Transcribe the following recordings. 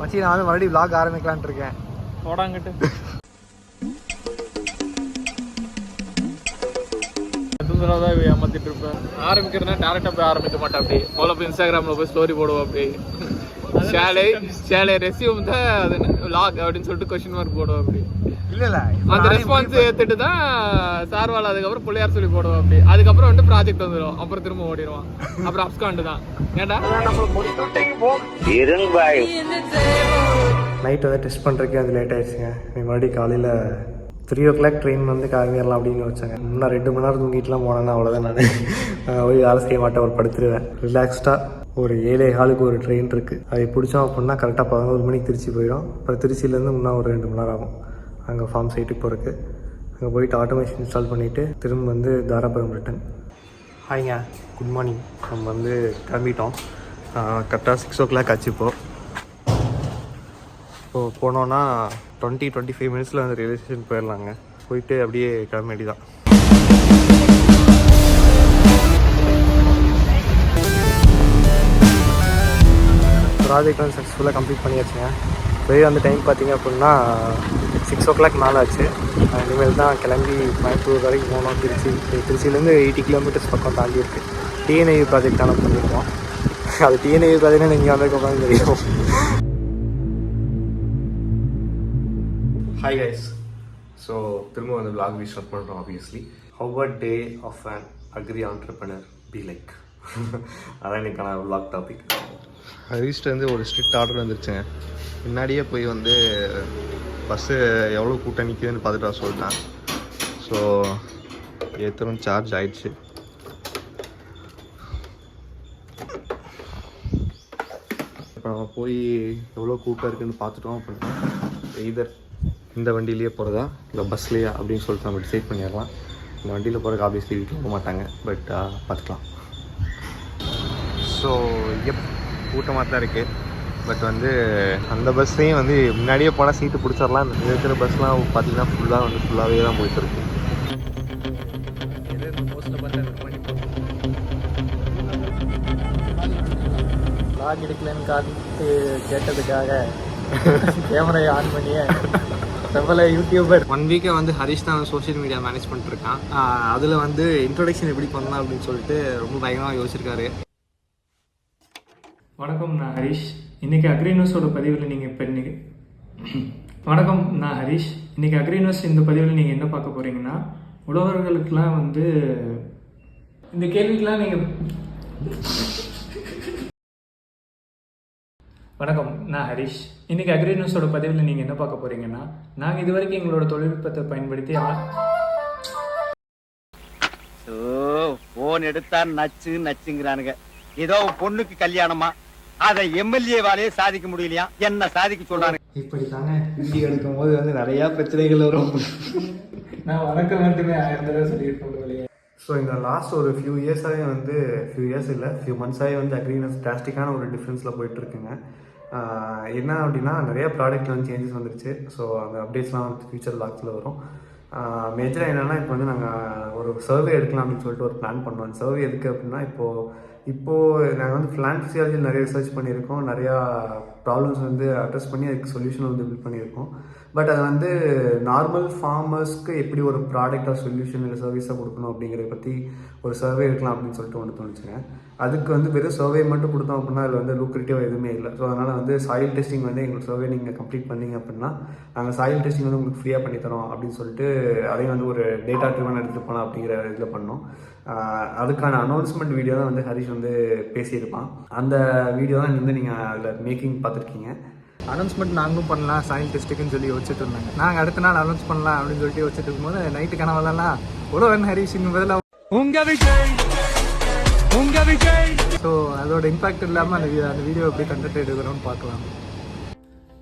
மச்சி நான் வந்து மறுபடியும் vlog ஆரம்பிக்கலான்ட்டு இருக்கேன். போடாங்கிட்டு எத்தனை ஏமாத்திட்டு இருப்பேன். ஆரம்பிக்கிறதுனா டேரக்டாக போய் ஆரம்பிக்க மாட்டேன். அப்படி முதல்ல போய் இன்ஸ்டாகிராமில் போய் ஸ்டோரி போடுவோம். அப்படி சேலை ரெசியூம் தான் அது vlog அப்படின்னு சொல்லிட்டு கொஸ்டின் மார்க் போடுவோம். அப்படி இல்லை அந்த ரெஸ்பான்ஸ் ஏற்றுட்டு தான் சார்வால் அதுக்கப்புறம் பிள்ளையார் சொல்லி போடுவோம். அப்படி அதுக்கப்புறம் வந்துட்டு ப்ராஜெக்ட் வந்துடும். அப்புறம் திரும்ப ஓடிடுவான். அப்புறம் அப்ஸ்காண்டு தான். ஏன்டா நைட் வந்து டெஸ்ட் பண்ணுறதுக்கே அது லேட் ஆகிடுச்சுங்க. மறுபடியும் காலையில் 3 ட்ரெயின் வந்து கிளம்பிடலாம் அப்படின்னு வச்சாங்க. இன்னும் 2 மணி நேரம் தூங்கிட்டுலாம் போனேன்னா அவ்வளோதான். நான் போய் வேலை செய்ய மாட்டேன், ஒரு படுத்துருவேன். ரிலாக்ஸ்டாக ஒரு 7:15 ஒரு ட்ரெயின் இருக்குது. அதை பிடிச்சோம் அப்படின்னா கரெக்டாக 11 மணிக்கு திருச்சி போயிடும். அப்புறம் திருச்சியிலேருந்து இன்னும் ஒரு 2 மணி நேரம் ஆகும் அங்கே ஃபார்ம் சைட்டுக்கு போகிறதுக்கு. அங்கே போயிட்டு ஆட்டோமேஷன் இன்ஸ்டால் பண்ணிவிட்டு திரும்ப வந்து தாராபுரம் ரிட்டன். ஹாய்ங்க, குட் மார்னிங். நம்ம வந்து கிளம்பிட்டோம். கரெக்டாக 6 o'clock ஆச்சு. இப்போது போனோன்னா 20-25 மினிட்ஸில் வந்து ரயில்வே ஸ்டேஷன் போயிடலாங்க. போயிட்டு அப்படியே கிளம்ப வேண்டியதான். ப்ராஜெக்ட் வந்து சக்ஸஸ்ஃபுல்லாக கம்ப்ளீட் பண்ணியாச்சுங்க. வெளியே அந்த டைம் பார்த்திங்க அப்படின்னா 6 o'clock மேலே ஆச்சு. இனிமேல் தான் கிளம்பி கோயம்புத்தூர் வரைக்கும் போனோம். திருச்சியிலேருந்து 80 கிலோமீட்டர்ஸ் பக்கம் தாண்டி இருக்குது. டிஎன்ஐவி ப்ராஜெக்டான பண்ணியிருக்கோம். அது டிஎன்ஐவி ப்ராஜெக்ட்னு நீங்கள் வந்ததுக்கு தெரியும். Hi guys. ஸோ திரும்ப வந்து vlog ஸ்டார்ட் பண்ணுறோம். Obviously how a day of an agri entrepreneur be like. அதான் இன்னைக்கான vlog டாபிக். ஹரிஷ்ட்டு வந்து ஒரு ஸ்ட்ரிக்ட் ஆர்டர் வந்துருச்சுங்க. முன்னாடியே போய் வந்து பஸ்ஸு எவ்வளோ கூட்டம் நிற்குதுன்னு பார்த்துட்டு வர சொல்லிட்டேன். ஸோ ஏற்றரும் சார்ஜ் ஆயிடுச்சு. இப்போ நம்ம போய் எவ்வளோ கூட்டம் இருக்குதுன்னு பார்த்துட்டோம் அப்படின்னா எய்தர் இந்த வண்டியிலேயே போகிறதா இல்லை பஸ்லேயா அப்படின்னு சொல்லிட்டு நம்ம டிசைட் பண்ணிடலாம். இந்த வண்டியில் போகிறதுக்கு ஆப்வியஸ்லி வீட்டில் போக மாட்டாங்க. பட் பார்த்துக்கலாம். ஸோ கூட்டமாக தான் இருக்குது. பட் வந்து அந்த பஸ்ஸையும் வந்து முன்னாடியே போனால் சீட்டு பிடிச்சிடலாம். இருக்கிற பஸ்லாம் பார்த்திங்கன்னா ஃபுல்லாகவே தான் போயிட்டுருக்கு. vlog எடுக்கலன்னு காத்து கேட்டதுக்காக கேமரையை ஆன் பண்ணியே பிரபல யூடியூபர் 1 வீக்கை வந்து ஹரிஷ் தான் சோஷியல் மீடியா மேனேஜ் பண்ணிட்டுருக்கான். அதில் வந்து இன்ட்ரோடக்ஷன் எப்படி பண்ணலாம் அப்படின்னு சொல்லிட்டு ரொம்ப பயங்கரமாக யோசிச்சிருக்காரு. வணக்கம், நான் ஹரிஷ். இன்றைக்கி அக்ரி நியூஸோட பதிவில் நீங்கள் வணக்கம், நான் ஹரிஷ். இன்றைக்கி அக்ரி நியூஸ் இந்த பதிவில் நீங்கள் என்ன பார்க்க போகிறீங்கன்னா, உழவர்களுக்கெலாம் வந்து இந்த கேள்விக்கெலாம் நீங்கள் வணக்கம், நான் ஹரிஷ். இன்றைக்கி அக்ரி நியூஸோட பதிவில் நீங்கள் என்ன பார்க்க போகிறீங்கன்னா, நாங்கள் இது வரைக்கும் எங்களோட தொழில்நுட்பத்தை பயன்படுத்தி போன் எடுத்தா நச்சுங்கிறானுங்க. ஏதோ பொண்ணுக்கு கல்யாணமா, அதை எம்எல்ஏவாலே சாதிக்க முடியலையா, என்ன சாதிக்க சொல்றாங்க. இப்படி தானே வீடியோ எடுக்கும் போது வந்து நிறையா பிரச்சனைகள் வரும். நான் வணக்கம் மட்டுமே 1000 தடவை சொல்லிட்டு போகலையே. ஸோ இந்த லாஸ்ட் ஒரு ஃபியூ மந்த்ஸாகவே வந்து அக்ரினஸ் டிராஸ்டிக்கான ஒரு டிஃப்ரென்ஸில் போயிட்டுருக்குங்க. என்ன அப்படின்னா நிறையா ப்ராடக்ட்டில் வந்து சேஞ்சஸ் வந்துருச்சு. ஸோ அந்த அப்டேட்ஸ்லாம் வந்து ஃபியூச்சர் vlogsல வரும். மேஜராக என்னென்னா இப்போ வந்து நாங்கள் ஒரு சர்வே எடுக்கலாம் அப்படின்னு சொல்லிட்டு ஒரு பிளான் பண்ணோம். அந்த சர்வே எதுக்கு அப்படின்னா இப்போது நாங்கள் வந்து பிளான்ட் ஃபிசியாலஜியில் நிறைய ரிசர்ச் பண்ணியிருக்கோம். நிறையா ப்ராப்ளம்ஸ் வந்து அட்ரஸ் பண்ணி அதுக்கு சொல்யூஷன் வந்து பில்ட் பண்ணியிருக்கோம். பட் அது வந்து நார்மல் ஃபார்மர்ஸ்க்கு எப்படி ஒரு ப்ராடக்டாக சொல்யூஷன் இல்லை சர்வீஸாக கொடுக்கணும் அப்படிங்கிறத பற்றி ஒரு சர்வே எடுக்கலாம் அப்படின்னு சொல்லிட்டு ஒன்று தோணுச்சுங்க. அதுக்கு வந்து வெறும் சர்வே மட்டும் கொடுத்தோம் அப்படின்னா அதில் வந்து லூக்ரேட்டிவாக எதுவுமே இல்லை. ஸோ அதனால் வந்து சாயில் டெஸ்டிங் வந்து எங்களுக்கு சர்வே நீங்கள் கம்ப்ளீட் பண்ணிங்க அப்படின்னா நாங்கள் சாயில் டெஸ்டிங் வந்து உங்களுக்கு ஃப்ரீயாக பண்ணித்தரோம் அப்படின்னு சொல்லிட்டு அதையும் வந்து ஒரு டேட்டா ட்ரிவன் எடுத்துகிட்டு போகலாம் அப்படிங்கிற இதில் பண்ணோம். அதுக்கான அனௌன்ஸ்மெண்ட் வீடியோ தான் வந்து ஹரிஷ் வந்து பேசியிருப்பான். அந்த வீடியோ தான் வந்து நீங்கள் அதில் மேக்கிங் பார்த்துருக்கீங்க. அனௌன்ஸ்மெண்ட் நாங்களும் பண்ணலாம் சாயில் டெஸ்ட்டுக்குன்னு சொல்லி வச்சுட்டு இருந்தாங்க. நாங்கள் அடுத்த நாள் அனௌன்ஸ் பண்ணலாம் அப்படின்னு சொல்லிட்டு வச்சுட்டு இருக்கும்போது நைட்டு கனவெல்லாம் உழவன் ஹரிஷின் பதிலாக உங்க விஜய். ஸோ அதோட இம்பாக்ட் இல்லாமல் அந்த வீடியோ எப்படி கண்டென்ட் எடுக்கிறோம்னு பார்க்கலாம்.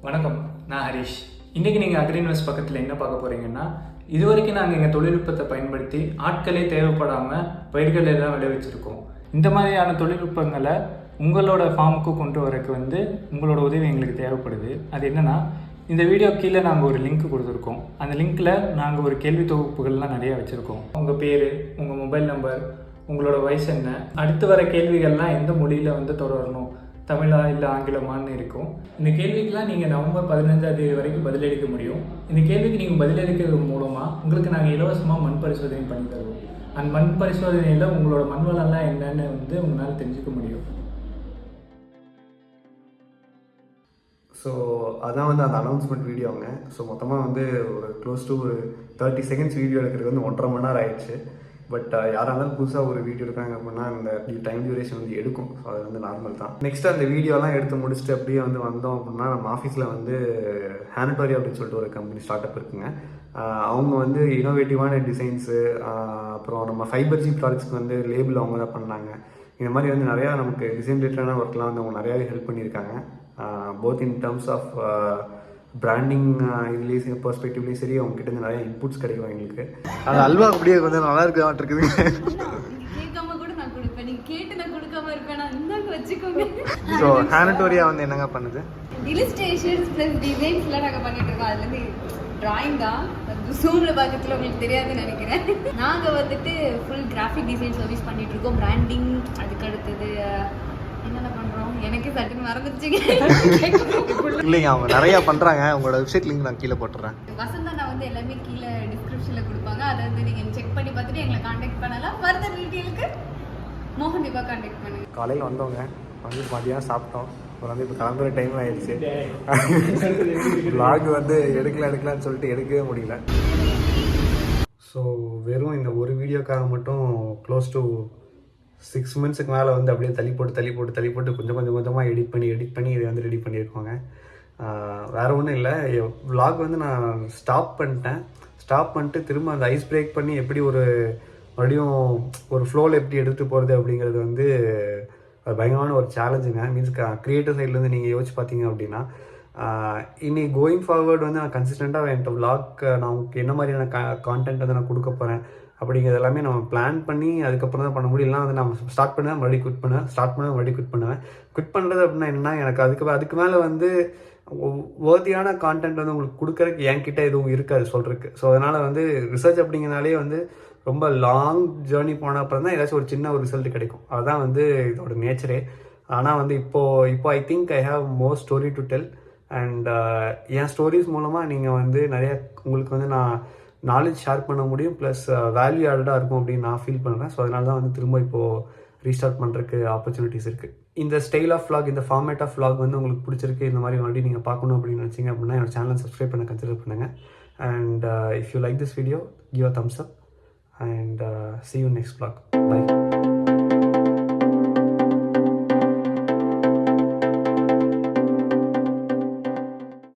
வணக்கம், நான் ஹரிஷ். இன்றைக்கி நீங்கள் அக்ரி நியூஸ் பக்கத்தில் என்ன பார்க்க போகிறீங்கன்னா, இது வரைக்கும் நாங்கள் எங்கள் தொழில்நுட்பத்தை பயன்படுத்தி ஆட்களே தேவைப்படாமல் பயிர்களை தான் விளைவிச்சிருக்கோம். இந்த மாதிரியான தொழில்நுட்பங்களை உங்களோட ஃபார்முக்கு கொண்டு வரக்கு வந்து உங்களோட உதவி எங்களுக்கு தேவைப்படுது. அது என்னென்னா, இந்த வீடியோ கீழே நாங்கள் ஒரு லிங்க் கொடுத்துருக்கோம். அந்த லிங்க்கில் நாங்கள் ஒரு கேள்வி தொகுப்புகள்லாம் நிறையா வச்சுருக்கோம். உங்கள் பேர், உங்கள் மொபைல் நம்பர், உங்களோட வயசு என்ன, அடுத்து வர கேள்விகள்லாம் எந்த மொழியில் வந்து தொடரணும், தமிழா இல்லை ஆங்கிலமான்னு இருக்கும். இந்த கேள்விக்கெலாம் நீங்கள் நவம்பர் 15ஆம் தேதி வரைக்கும் பதிலளிக்க முடியும். இந்த கேள்விக்கு நீங்கள் பதிலளிக்கிறது மூலமாக உங்களுக்கு நாங்கள் இலவசமாக மண் பரிசோதனை பண்ணி தருவோம். அந்த மண் பரிசோதனையில் உங்களோட மண் வளம்லாம் என்னென்னு வந்து உங்களால் தெரிஞ்சுக்க முடியும். ஸோ அதான் வந்து அந்த அனௌன்ஸ்மெண்ட் வீடியோங்க. ஸோ மொத்தமாக வந்து ஒரு க்ளோஸ் டு ஒரு 30 செகண்ட்ஸ் வீடியோ எடுக்கிறது வந்து 1.5 மணி நேரம் ஆயிடுச்சு. பட் யாராக இருந்தாலும் புதுசாக ஒரு வீடியோ எடுக்கிறாங்க அப்படின்னா அந்த டைம் டியூரேஷன் வந்து எடுக்கும். ஸோ அது வந்து நார்மல் தான். நெக்ஸ்ட் அந்த வீடியோலாம் எடுத்து முடிச்சுட்டு அப்படியே வந்து வந்தோம் அப்படின்னா நம்ம ஆஃபீஸில் வந்து ஹானட்டோரி அப்படின்னு சொல்லிட்டு ஒரு கம்பெனி ஸ்டார்ட் அப் இருக்குங்க. அவங்க வந்து இனோவேட்டிவான டிசைன்ஸு, அப்புறம் நம்ம ஃபைபர் ஜி ப்ராடக்ட்ஸ்க்கு வந்து லேபிள் அவங்க தான் பண்ணாங்க. இந்த மாதிரி வந்து நிறையா நமக்கு டிசைன் ரிலேட்டடான ஒர்க்லாம் வந்து அவங்க நிறையாவே ஹெல்ப் பண்ணியிருக்காங்க. Both in terms of branding இதுலேயும் பெர்ஸ்பெக்டிவ்லேயும் சரி, அவங்க கிட்ட இருந்து நிறைய இன்புட்ஸ் கிடைக்கும் எங்களுக்கு. அது அல்வா அப்படியே கொஞ்சம் நல்லா இருக்குதுங்க. கேட்காம கூட நான் கொடுப்பேன், நீங்க கேட்டு நான் கொடுக்காம இருப்பேன், நான் இந்தாங்க வச்சுக்கோங்க. ஸோ ஹானட்டோரியா வந்து என்னங்க பண்ணுது? இல்லஸ்ட்ரேஷன்ஸ் ப்ளஸ் டிசைன்ஸ்லாம் நாங்கள் பண்ணிட்டு இருக்கோம். அதுலேருந்து டிராயிங் தான் ஜூமில் பார்க்கறதுல உங்களுக்கு தெரியாதுன்னு நினைக்கிறேன். நாங்கள் வந்துட்டு ஃபுல் கிராஃபிக் டிசைன் சர்வீஸ் பண்ணிட்டு இருக்கோம். பிராண்டிங், அதுக்கு அடுத்தது என்னென்ன பண்ணுறோம் எனக்கு சட்டுன்னு மறந்துச்சுங்க. இல்லைங்க, அவங்க நிறையா பண்ணுறாங்க. உங்களோட வெப்சைட் லிங்க் நான் கீழே போட்டுறேன். வசந்தா நான் வந்து எல்லாமே கீழே டிஸ்கிரிப்ஷனில் கொடுப்பாங்க. அதை வந்து நீங்கள் செக் பண்ணி பார்த்துட்டு எங்களை காண்டாக்ட் பண்ணலாம். ஃபர்தர் டீட்டெயிலுக்கு மோகன் தீபா காண்டாக்ட் பண்ணுங்க. காலையில் வந்தவங்க வந்து மதியம் சாப்பிட்டோம். அப்புறம் வந்து இப்போ கிளம்புற டைம் ஆயிடுச்சு. vlog வந்து எடுக்கலான்னு சொல்லிட்டு எடுக்கவே முடியல. ஸோ வெறும் இந்த ஒரு வீடியோக்காக மட்டும் க்ளோஸ் டு 6 monthsக்கு மேலே வந்து அப்படியே தள்ளி போட்டு கொஞ்சமாக எடிட் பண்ணி இதை வந்து ரெடி பண்ணியிருக்கோங்க. வேறு ஒன்றும் இல்லை, vlog வந்து நான் ஸ்டாப் பண்ணிட்டு திரும்ப அந்த ஐஸ் பிரேக் பண்ணி எப்படி மறுபடியும் ஒரு ஃப்ளோவில் எப்படி எடுத்துகிட்டு போகிறது அப்படிங்கிறது வந்து பயங்கரமான ஒரு சேலஞ்சுங்க. மீன்ஸ் க்ரியேட்டிவ் சைட்லேருந்து நீங்கள் யோசிச்சு பார்த்தீங்க அப்படின்னா இனி கோயிங் ஃபார்வர்டு வந்து நான் கன்சிஸ்டண்ட்டாக என்கிட்ட vlog நான் என்ன மாதிரியான கான்டென்ட் வந்து நான் கொடுக்க போகிறேன் அப்படிங்கிறது எல்லாமே நம்ம பிளான் பண்ணி அதுக்கப்புறம் தான் பண்ண முடியலாம். வந்து நான் ஸ்டார்ட் பண்ணுவேன், மறுபடியும் குவிட் பண்ணுவேன். குவிட் பண்ணுறது அப்படின்னா என்னன்னா, எனக்கு அதுக்கு மேலே வந்து வேர்த்தியான கான்டென்ட் வந்து உங்களுக்கு கொடுக்கறதுக்கு என்கிட்ட எதுவும் இருக்காது சொல்கிறதுக்கு. ஸோ அதனால் வந்து ரிசர்ச் அப்படிங்கிறனாலே வந்து ரொம்ப லாங் ஜேர்னி போன அப்புறம் தான் ஏதாச்சும் ஒரு சின்ன ஒரு ரிசல்ட் கிடைக்கும். அதுதான் வந்து இதோட நேச்சரே. ஆனால் வந்து இப்போ I think I have more story to tell. And N stories மூலமாக நீங்கள் வந்து நிறைய உங்களுக்கு வந்து நான் நாலேஜ் ஷேர் பண்ண முடியும், ப்ளஸ் வேல்யூ ஆடடாக இருக்கும் அப்படின்னு நான் ஃபீல் பண்ணுறேன். ஸோ அதனால தான் வந்து திரும்ப இப்போது ரீஸ்டார்ட் பண்ணுறதுக்கு ஆப்பர்ச்சுனிட்டிஸ் இருக்குது. இந்த ஸ்டைல் ஆஃப் vlog, இந்த ஃபார்மேட் ஆஃப் vlog வந்து உங்களுக்கு பிடிச்சிருக்கு, இந்த மாதிரி மறுபடியும் நீங்கள் பார்க்கணும் அப்படின்னு நினச்சிங்க அப்படின்னா என்னோட சேனலை சப்ஸ்கிரைப் பண்ண கன்சிடர் பண்ணுங்கள். And if you like this video, give a thumbs up and see you next vlog. Bye.